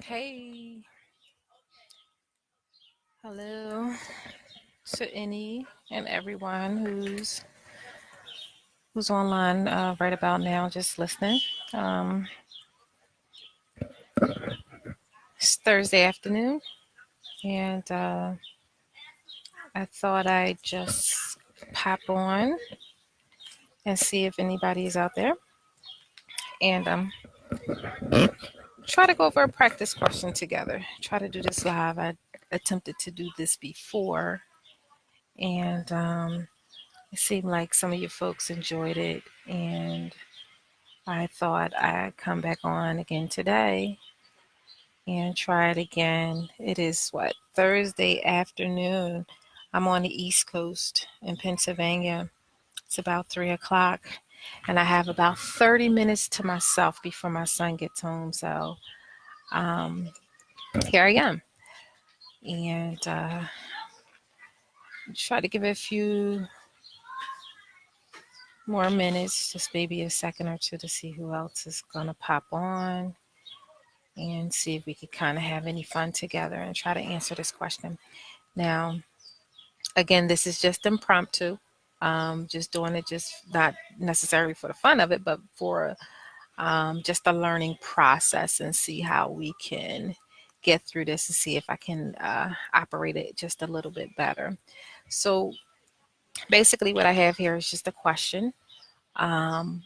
Hey, hello to any and everyone who's online right about now, just listening. Um, it's Thursday afternoon, and I thought I'd just pop on and see if anybody is out there, and try to go over a practice question together. Try to do this live. I attempted to do this before, and it seemed like some of you folks enjoyed it, and I thought I'd come back on again today and try it again. It is what, Thursday afternoon. I'm on the East Coast in Pennsylvania. It's about 3 o'clock, and I have about 30 minutes to myself before my son gets home. So um, here I am, and try to give it a few more minutes, just maybe a second or two, to see who else is gonna pop on and see if we could kind of have any fun together and try to answer this question. Now, again, this is just impromptu. Just doing it, just not necessarily for the fun of it, but for just a learning process and see how we can get through this and see if I can operate it just a little bit better. So, basically, what I have here is just a question. Um,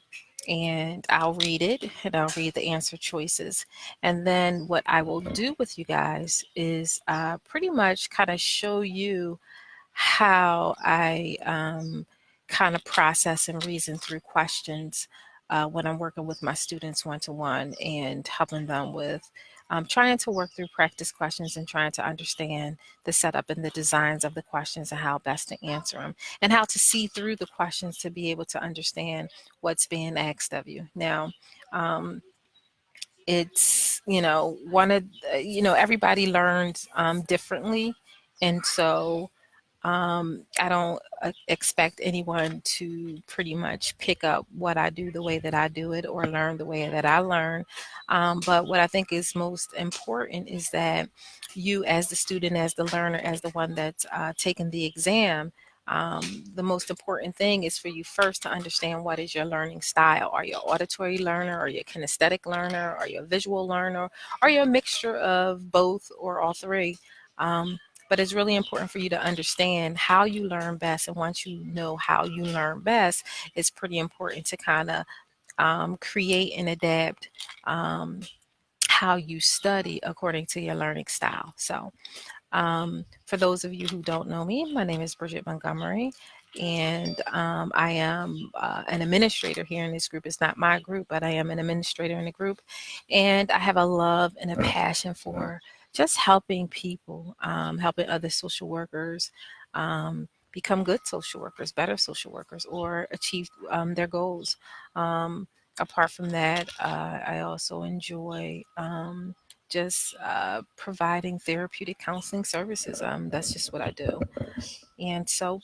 and I'll read it and I'll read the answer choices. And then what I will do with you guys is pretty much kind of show you how I kind of process and reason through questions when I'm working with my students one to one and helping them with trying to work through practice questions and trying to understand the setup and the designs of the questions and how best to answer them and how to see through the questions to be able to understand what's being asked of you. Now, um, it's one of everybody learns differently, and so I don't expect anyone to pretty much pick up what I do the way that I do it or learn the way that I learn. But what I think is most important is that you, as the student, as the learner, as the one that's taking the exam, the most important thing is for you first to understand what is your learning style. Are you an auditory learner? Are you a kinesthetic learner? Are you a visual learner? Are you a mixture of both or all three? But it's really important for you to understand how you learn best. And once you know how you learn best, it's pretty important to kind of create and adapt how you study according to your learning style. So, for those of you who don't know me, my name is Bridget Montgomery, and I am an administrator here in this group. It's not my group, but I am an administrator in the group, and I have a love and a passion for just helping people, helping other social workers. Become good social workers, better social workers, or achieve their goals. Apart from that, I also enjoy just providing therapeutic counseling services. That's just what I do. And so,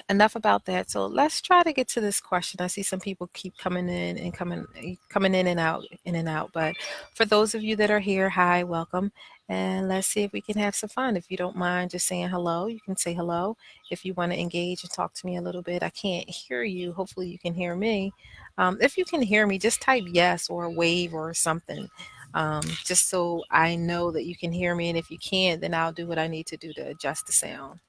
enough about that. So let's try to get to this question. I see some people keep coming in and coming in and out. But for those of you that are here, hi, welcome. And let's see if we can have some fun. If you don't mind just saying hello, you can say hello. If you want to engage and talk to me a little bit, I can't hear you. Hopefully, you can hear me. If you can hear me, just type yes or a wave or something, just so I know that you can hear me. And if you can't, then I'll do what I need to do to adjust the sound.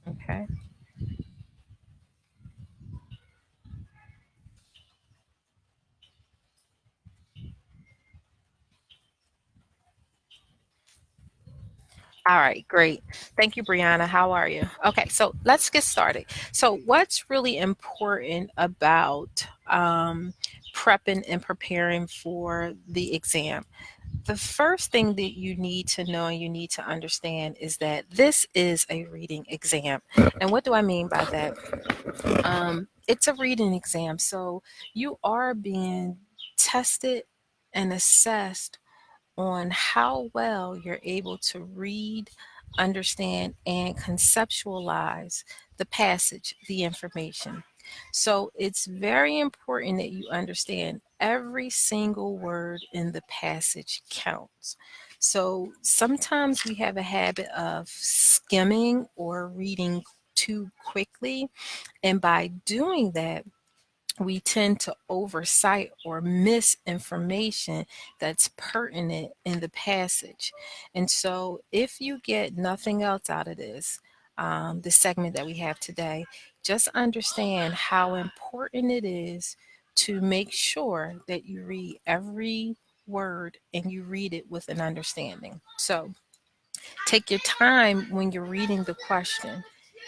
Okay. All right, great. Thank you, Brianna. How are you? Okay, so let's get started. So, what's really important about prepping and preparing for the exam? The first thing that you need to know and you need to understand is that this is a reading exam. And what do I mean by that? It's a reading exam. So, you are being tested and assessed on how well you're able to read, understand, and conceptualize the passage, the information. So it's very important that you understand every single word in the passage counts. So sometimes we have a habit of skimming or reading too quickly. And by doing that, we tend to oversight or miss information that's pertinent in the passage. And so, if you get nothing else out of this segment that we have today, just understand how important it is to make sure that you read every word and you read it with an understanding. So, take your time when you're reading the question.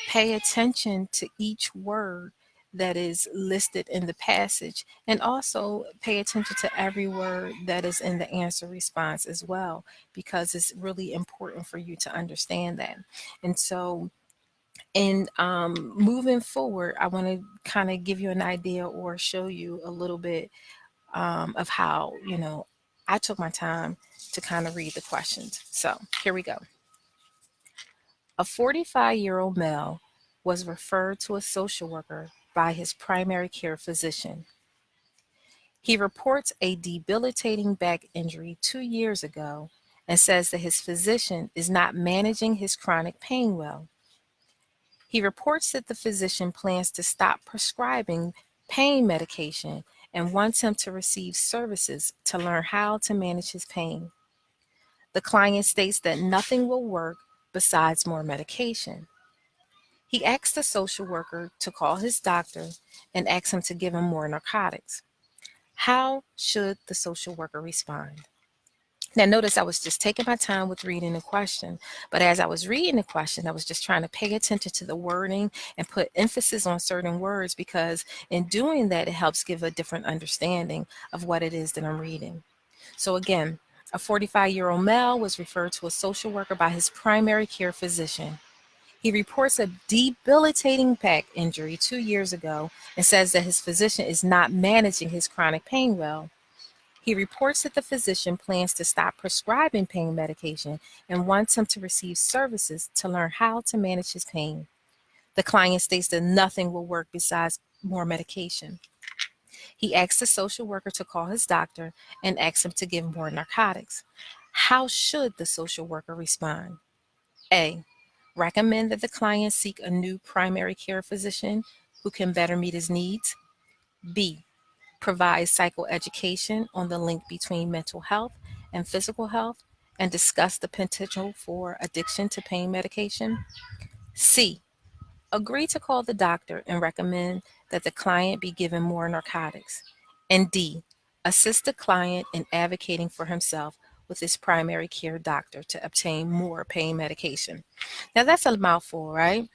Pay attention to each word that is listed in the passage, and also pay attention to every word that is in the answer response as well, because it's really important for you to understand that. And so, in moving forward, I want to kind of give you an idea or show you a little bit of how, I took my time to kind of read the questions. So, here we go. A 45-year-old male was referred to a social worker by his primary care physician. He reports a debilitating back injury 2 years ago and says that his physician is not managing his chronic pain well. He reports that the physician plans to stop prescribing pain medication and wants him to receive services to learn how to manage his pain. The client states that nothing will work besides more medication. He asked the social worker to call his doctor and ask him to give him more narcotics. How should the social worker respond? Now, notice I was just taking my time with reading the question, but as I was reading the question, I was just trying to pay attention to the wording and put emphasis on certain words, because in doing that, it helps give a different understanding of what it is that I'm reading. So, again, a 45-year-old male was referred to a social worker by his primary care physician. He reports a debilitating back injury 2 years ago and says that his physician is not managing his chronic pain well. He reports that the physician plans to stop prescribing pain medication and wants him to receive services to learn how to manage his pain. The client states that nothing will work besides more medication. He asks the social worker to call his doctor and asks him to give more narcotics. How should the social worker respond? A. Recommend that the client seek a new primary care physician who can better meet his needs. B. Provide psychoeducation on the link between mental health and physical health and discuss the potential for addiction to pain medication. C. Agree to call the doctor and recommend that the client be given more narcotics. And D. Assist the client in advocating for himself with his primary care doctor to obtain more pain medication. Now that's a mouthful, right?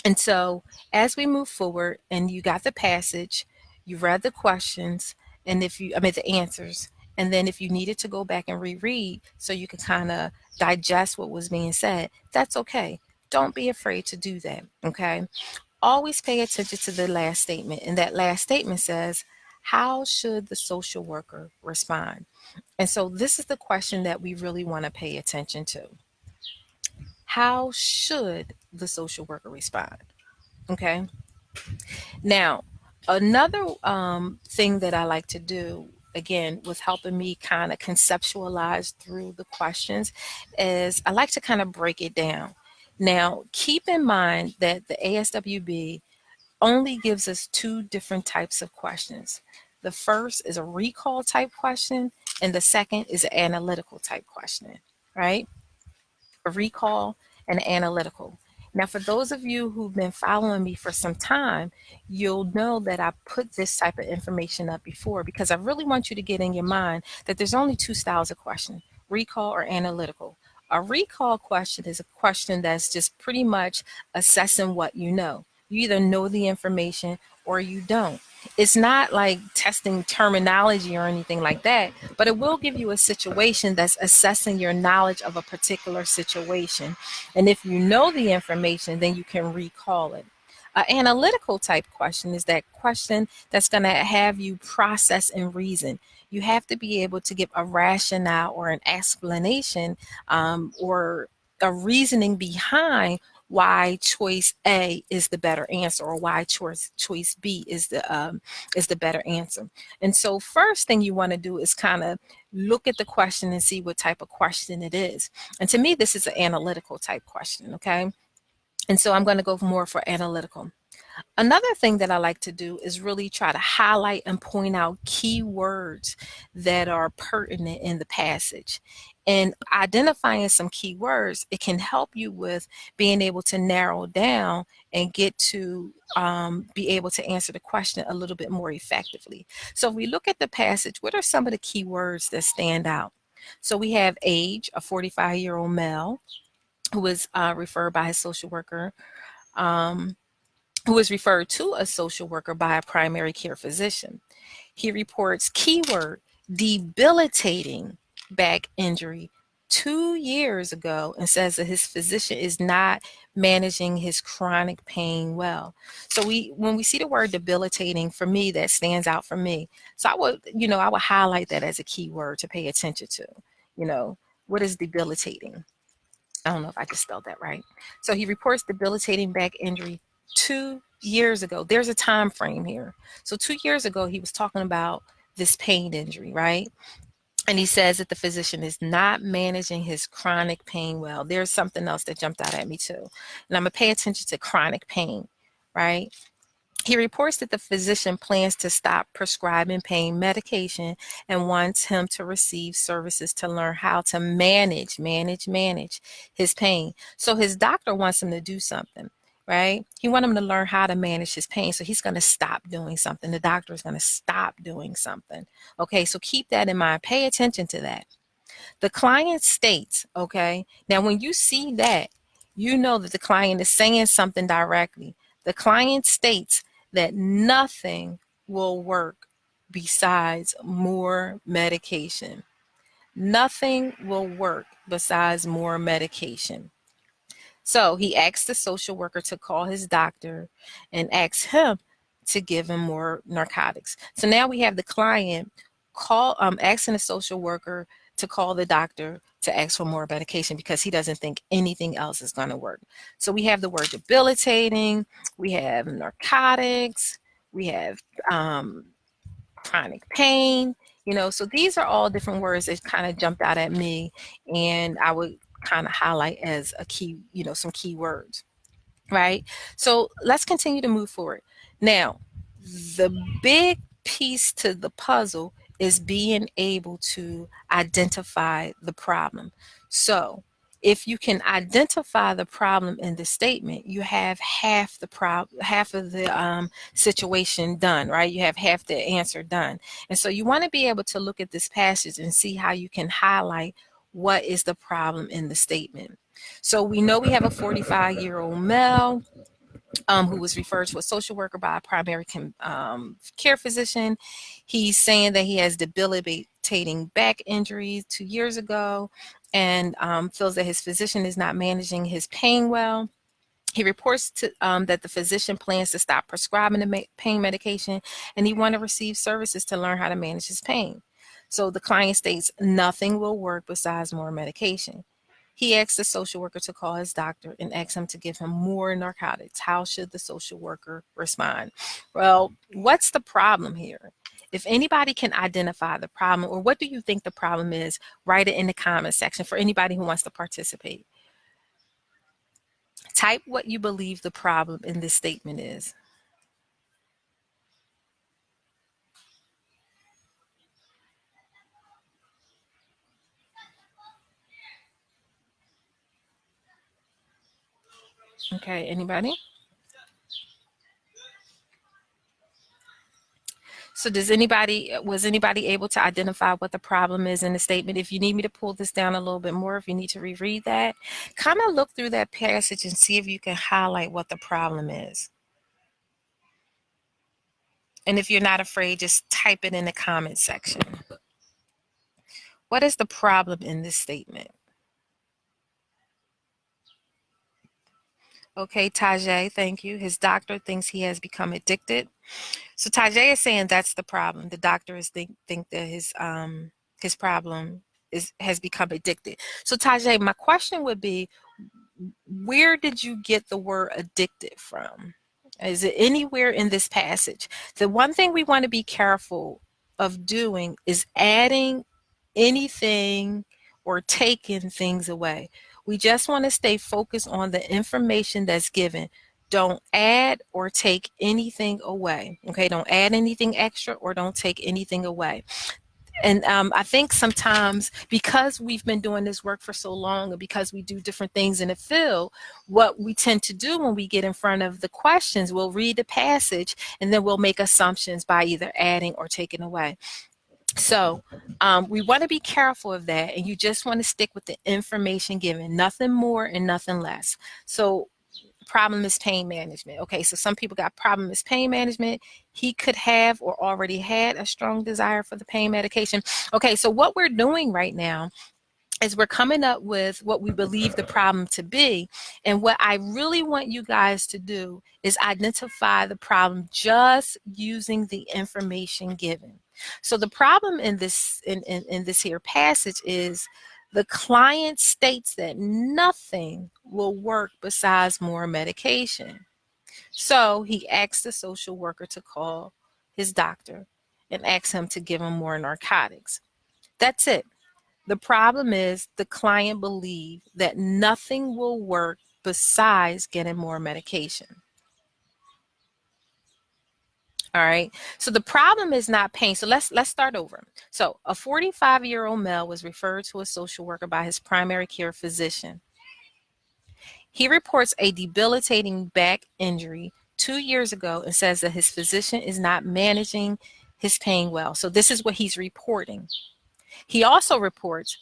And so as we move forward and you got the passage, you read the questions, and the answers, and then if you needed to go back and reread so you could kind of digest what was being said, that's okay. Don't be afraid to do that, okay? Always pay attention to the last statement. And that last statement says, how should the social worker respond? And so this is the question that we really want to pay attention to. How should the social worker respond? Okay. Now, another thing that I like to do, again, with helping me kind of conceptualize through the questions, is I like to kind of break it down. Now, keep in mind that the ASWB only gives us two different types of questions. The first is a recall type question, and the second is an analytical type question, right? A recall and analytical. Now, for those of you who've been following me for some time, you'll know that I put this type of information up before, because I really want you to get in your mind that there's only two styles of question: recall or analytical. A recall question is a question that's just pretty much assessing what you know. You either know the information or you don't. It's not like testing terminology or anything like that, but it will give you a situation that's assessing your knowledge of a particular situation. And if you know the information, then you can recall it. An analytical type question is that question that's going to have you process and reason. You have to be able to give a rationale or an explanation, or a reasoning behind why choice A is the better answer, or why choice B is the better answer. And so first thing you want to do is kind of look at the question and see what type of question it is. And to me, this is an analytical type question, okay? And so I'm going to go more for analytical. Another thing that I like to do is really try to highlight and point out key words that are pertinent in the passage. And identifying some key words, it can help you with being able to narrow down and get to be able to answer the question a little bit more effectively. So if we look at the passage, what are some of the key words that stand out? So we have age, a 45-year-old male who was referred by his social worker. Who is referred to a social worker by a primary care physician. He reports keyword debilitating back injury 2 years ago and says that his physician is not managing his chronic pain well. So when we see the word debilitating, for me, that stands out for me. So I would highlight that as a key word to pay attention to. You know, what is debilitating? I don't know if I just spelled that right. So he reports debilitating back injury 2 years ago. There's a time frame here. So 2 years ago, he was talking about this pain injury, right? And he says that the physician is not managing his chronic pain well. There's something else that jumped out at me too. And I'm going to pay attention to chronic pain, right? He reports that the physician plans to stop prescribing pain medication and wants him to receive services to learn how to manage his pain. So his doctor wants him to do something, right? He wants him to learn how to manage his pain. So he's going to stop doing something. The doctor is going to stop doing something. Okay, so keep that in mind. Pay attention to that. The client states, okay, now when you see that, you know that the client is saying something directly. The client states that nothing will work besides more medication. Nothing will work besides more medication. So he asked the social worker to call his doctor and asked him to give him more narcotics. So now we have the client asking the social worker to call the doctor to ask for more medication because he doesn't think anything else is going to work. So we have the word debilitating, we have narcotics, we have chronic pain, so these are all different words that kind of jumped out at me, and I would kind of highlight as a key, some key words, right? So let's continue to move forward. Now, the big piece to the puzzle is being able to identify the problem. So if you can identify the problem in the statement, you have half of the situation done, right? You have half the answer done. And so you want to be able to look at this passage and see how you can highlight what is the problem in the statement. So we know we have a 45-year-old male who was referred to a social worker by a primary care physician. He's saying that he has debilitating back injuries 2 years ago and feels that his physician is not managing his pain well. He reports that the physician plans to stop prescribing the pain medication, and he wants to receive services to learn how to manage his pain. So the client states nothing will work besides more medication. He asks the social worker to call his doctor and asks him to give him more narcotics. How should the social worker respond? Well, what's the problem here? If anybody can identify the problem, or what do you think the problem is, write it in the comment section for anybody who wants to participate. Type what you believe the problem in this statement is. Okay, anybody? So was anybody able to identify what the problem is in the statement? If you need me to pull this down a little bit more, if you need to reread that, kind of look through that passage and see if you can highlight what the problem is. And if you're not afraid, just type it in the comment section. What is the problem in this statement? Okay, Tajay, thank you. His doctor thinks he has become addicted. So Tajay is saying that's the problem. The doctor is think that his problem has become addicted. So Tajay, my question would be, where did you get the word addicted from? Is it anywhere in this passage? The one thing we want to be careful of doing is adding anything or taking things away. We just want to stay focused on the information that's given. Don't add or take anything away. Okay, don't add anything extra or don't take anything away. And I think sometimes because we've been doing this work for so long and because we do different things in the field, what we tend to do when we get in front of the questions, we'll read the passage and then we'll make assumptions by either adding or taking away. So we want to be careful of that, and you just want to stick with the information given, nothing more and nothing less. So problem is pain management. Okay, so some people got problem is pain management. He could have or already had a strong desire for the pain medication. Okay, so what we're doing right now is we're coming up with what we believe the problem to be. And what I really want you guys to do is identify the problem just using the information given. So the problem in this in this here passage is the client states that nothing will work besides more medication. So he asks the social worker to call his doctor and ask him to give him more narcotics. That's it. The problem is the client believes that nothing will work besides getting more medication. All right. So the problem is not pain. So let's start over. So a 45-year-old male was referred to a social worker by his primary care physician. He reports a debilitating back injury 2 years ago and says that his physician is not managing his pain well. So this is what he's reporting. He also reports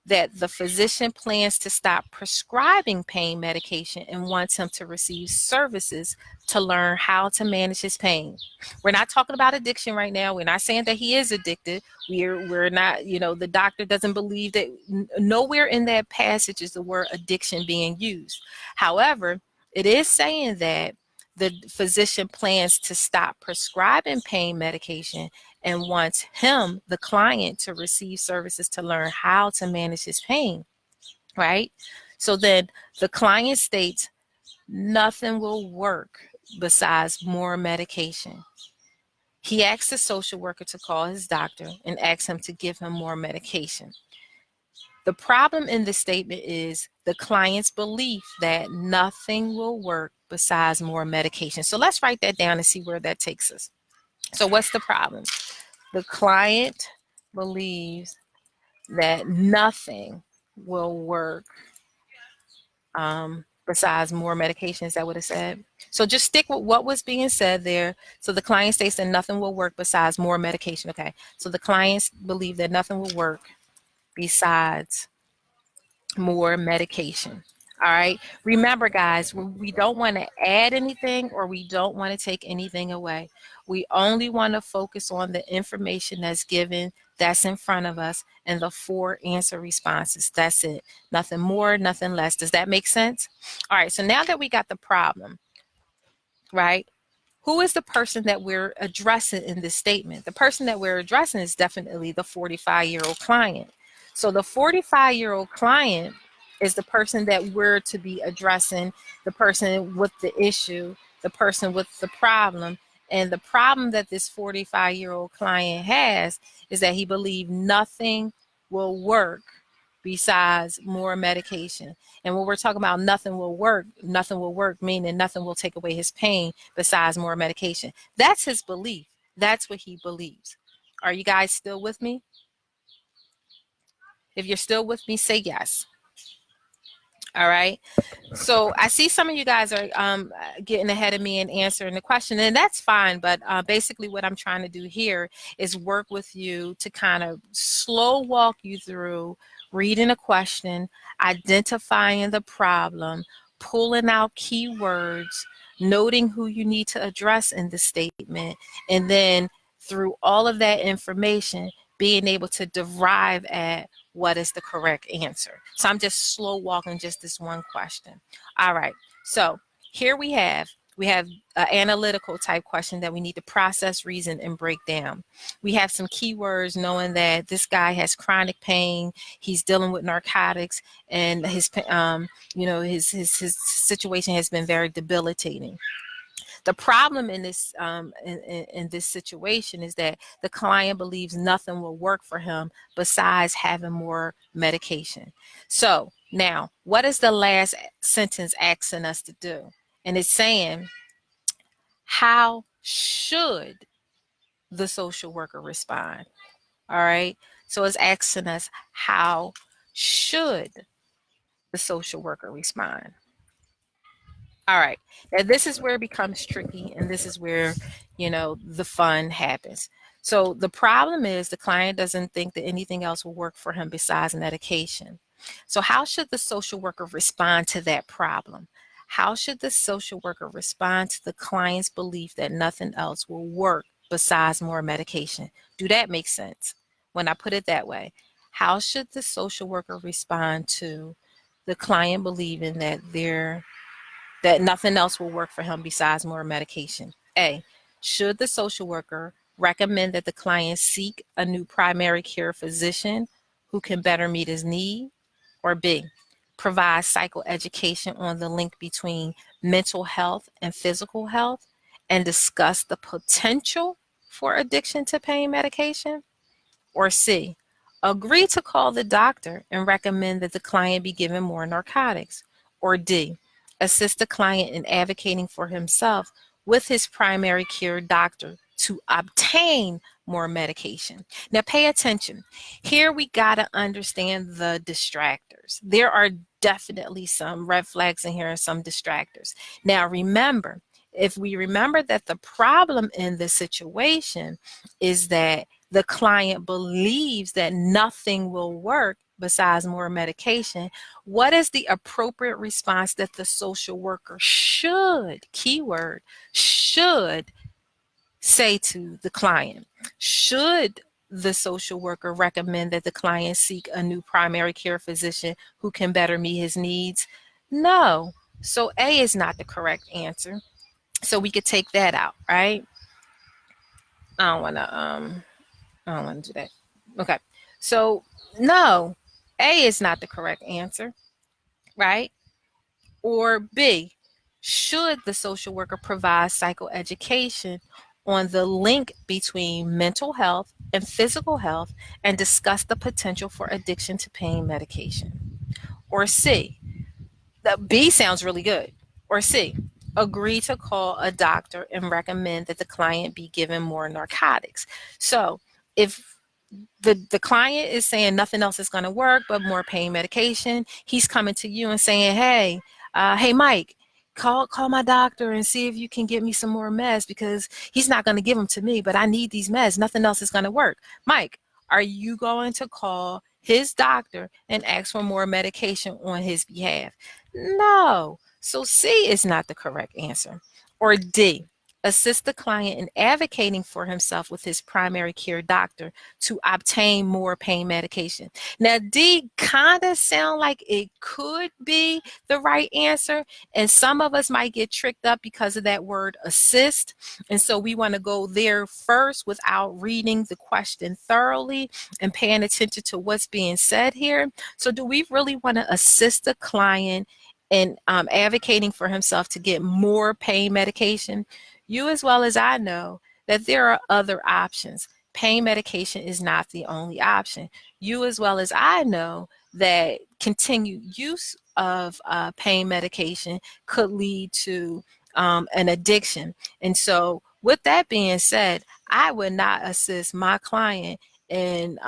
that the physician plans to stop prescribing pain medication and wants him to receive services to learn how to manage his pain. We're not talking about addiction right now. We're not saying that he is addicted. We're not, the doctor doesn't believe that. Nowhere in that passage is the word addiction being used. However, it is saying that the physician plans to stop prescribing pain medication and wants him, the client, to receive services to learn how to manage his pain, right? So then the client states nothing will work besides more medication. He asks the social worker to call his doctor and asks him to give him more medication. The problem in this statement is the client's belief that nothing will work besides more medication. So let's write that down and see where that takes us. So what's the problem? The client believes that nothing will work besides more medication. Is that what it said? So just stick with what was being said there. So the client states that nothing will work besides more medication. Okay. So the clients believe that nothing will work besides more medication. All right. Remember, guys, we don't want to add anything or we don't want to take anything away. We only want to focus on the information that's given, that's in front of us, and the 4 answer responses. That's it. Nothing more, nothing less. Does that make sense? All right. So now that we got the problem, right? Who is the person that we're addressing in this statement? The person that we're addressing is definitely the 45-year-old client. So the 45-year-old client is the person that we're to be addressing, the person with the issue, the person with the problem. And the problem that this 45-year-old client has is that he believes nothing will work besides more medication. And when we're talking about nothing will work meaning nothing will take away his pain besides more medication. That's his belief. That's what he believes. Are you guys still with me? If you're still with me, say yes. All right. So I see some of you guys are getting ahead of me and answering the question, and that's fine. But basically what I'm trying to do here is work with you to kind of slow walk you through reading a question, identifying the problem, pulling out keywords, noting who you need to address in the statement, and then through all of that information, being able to derive at what is the correct answer. So I'm just slow walking just this one question. All right. So here we have We have an analytical type question that we need to process, reason, and break down. We have some keywords knowing that this guy has chronic pain, he's dealing with narcotics, and his situation has been very debilitating. The problem in this in this situation is that the client believes nothing will work for him besides having more medication. So now, what is the last sentence asking us to do? And it's saying, how should the social worker respond? All right. So it's asking us, how should the social worker respond? All right. Now, this is where it becomes tricky, and this is where, the fun happens. So the problem is the client doesn't think that anything else will work for him besides medication. So how should the social worker respond to that problem? How should the social worker respond to the client's belief that nothing else will work besides more medication? Do that make sense when I put it that way? How should the social worker respond to the client believing that nothing else will work for him besides more medication? A, should the social worker recommend that the client seek a new primary care physician who can better meet his need? Or B, provide psychoeducation on the link between mental health and physical health and discuss the potential for addiction to pain medication? Or C, agree to call the doctor and recommend that the client be given more narcotics? Or D, assist the client in advocating for himself with his primary care doctor to obtain more medication? Now, pay attention. Here we got to understand the distractors. There are definitely some red flags in here and some distractors. Now, remember, if we remember that the problem in this situation is that the client believes that nothing will work besides more medication, what is the appropriate response that the social worker should, keyword, should say to the client? Should the social worker recommend that the client seek a new primary care physician who can better meet his needs? No. So A is not the correct answer. So we could take that out, right? I don't want to do that. Okay. So, no, A is not the correct answer, right? Or B, should the social worker provide psychoeducation on the link between mental health and physical health and discuss the potential for addiction to pain medication? Or C, the B sounds really good. Or C, agree to call a doctor and recommend that the client be given more narcotics. So, if the client is saying nothing else is going to work but more pain medication, he's coming to you and saying, hey Mike, call my doctor and see if you can get me some more meds, because he's not going to give them to me, but I need these meds, nothing else is going to work. Mike, are you going to call his doctor and ask for more medication on his behalf? No. So C is not the correct answer. Or D, assist the client in advocating for himself with his primary care doctor to obtain more pain medication. Now, D kind of sound like it could be the right answer, and some of us might get tricked up because of that word assist, and so we want to go there first without reading the question thoroughly and paying attention to what's being said here. So do we really want to assist the client in advocating for himself to get more pain medication? You as well as I know that there are other options. Pain medication is not the only option. You as well as I know that continued use of pain medication could lead to an addiction. And so with that being said, I would not assist my client in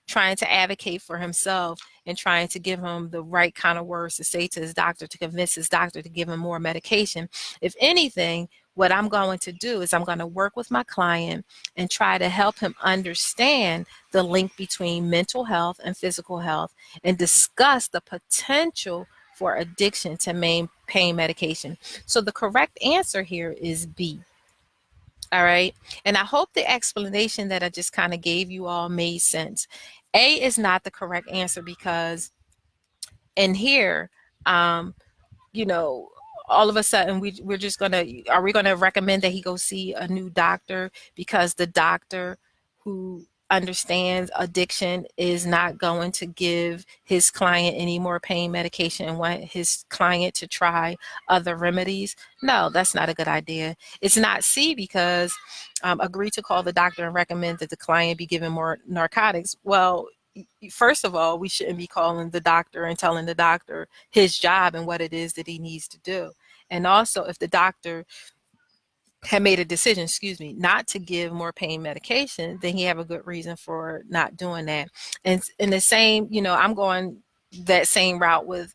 trying to advocate for himself and trying to give him the right kind of words to say to his doctor to convince his doctor to give him more medication. If anything, what I'm going to do is I'm going to work with my client and try to help him understand the link between mental health and physical health and discuss the potential for addiction to pain medication. So the correct answer here is B. All right. And I hope the explanation that I just kind of gave you all made sense. A is not the correct answer because in here, you know, all of a sudden we're just are we gonna recommend that he go see a new doctor because the doctor who understands addiction is not going to give his client any more pain medication and want his client to try other remedies? No, that's not a good idea. It's not C, because agree to call the doctor and recommend that the client be given more narcotics. Well, first of all, we shouldn't be calling the doctor and telling the doctor his job and what it is that he needs to do. And also, if the doctor had made a decision, not to give more pain medication, then he have a good reason for not doing that. And in the same, I'm going that same route with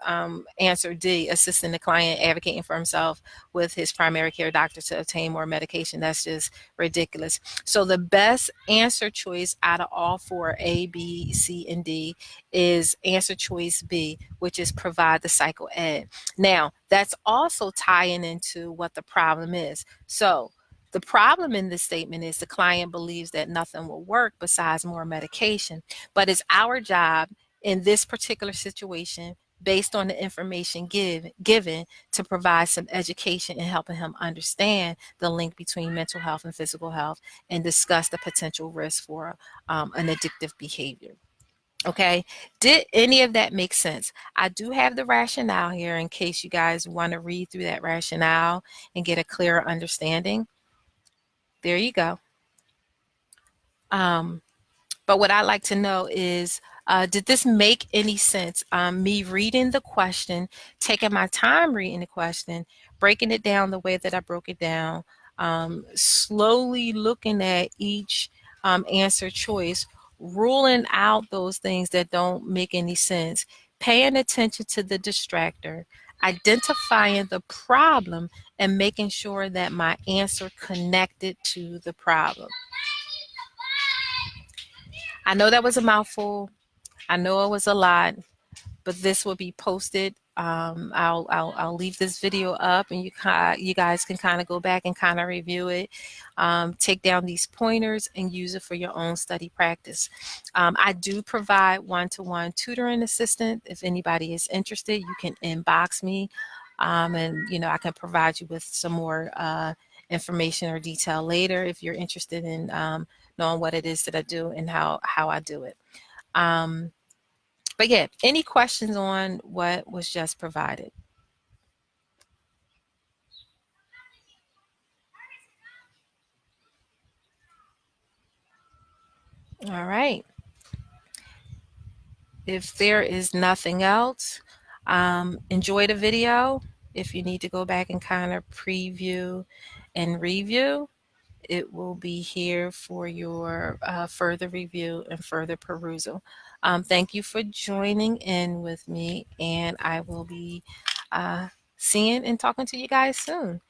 answer D, assisting the client advocating for himself with his primary care doctor to obtain more medication. That's just ridiculous. So the best answer choice out of all four, A, B, C, and D, is answer choice B, which is provide the psycho ed. Now, that's also tying into what the problem is. So the problem in this statement is the client believes that nothing will work besides more medication, but it's our job in this particular situation, based on the information given, to provide some education and helping him understand the link between mental health and physical health, and discuss the potential risk for an addictive behavior. Okay, did any of that make sense? I do have the rationale here in case you guys want to read through that rationale and get a clearer understanding. There you go. But what I'd like to know is, did this make any sense? Me reading the question, taking my time reading the question, breaking it down the way that I broke it down, slowly looking at each answer choice, ruling out those things that don't make any sense, paying attention to the distractor, identifying the problem, and making sure that my answer connected to the problem. I know that was a mouthful. I know it was a lot, but this will be posted. I'll leave this video up, and you guys can kind of go back and kind of review it, take down these pointers, and use it for your own study practice. I do provide one-to-one tutoring assistant. If anybody is interested, you can inbox me, and I can provide you with some more information or detail later if you're interested in knowing what it is that I do and how I do it. But yeah, any questions on what was just provided? All right. If there is nothing else, enjoy the video. If you need to go back and kind of preview and review, it will be here for your further review and further perusal. Thank you for joining in with me, and I will be seeing and talking to you guys soon.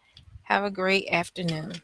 Have a great afternoon.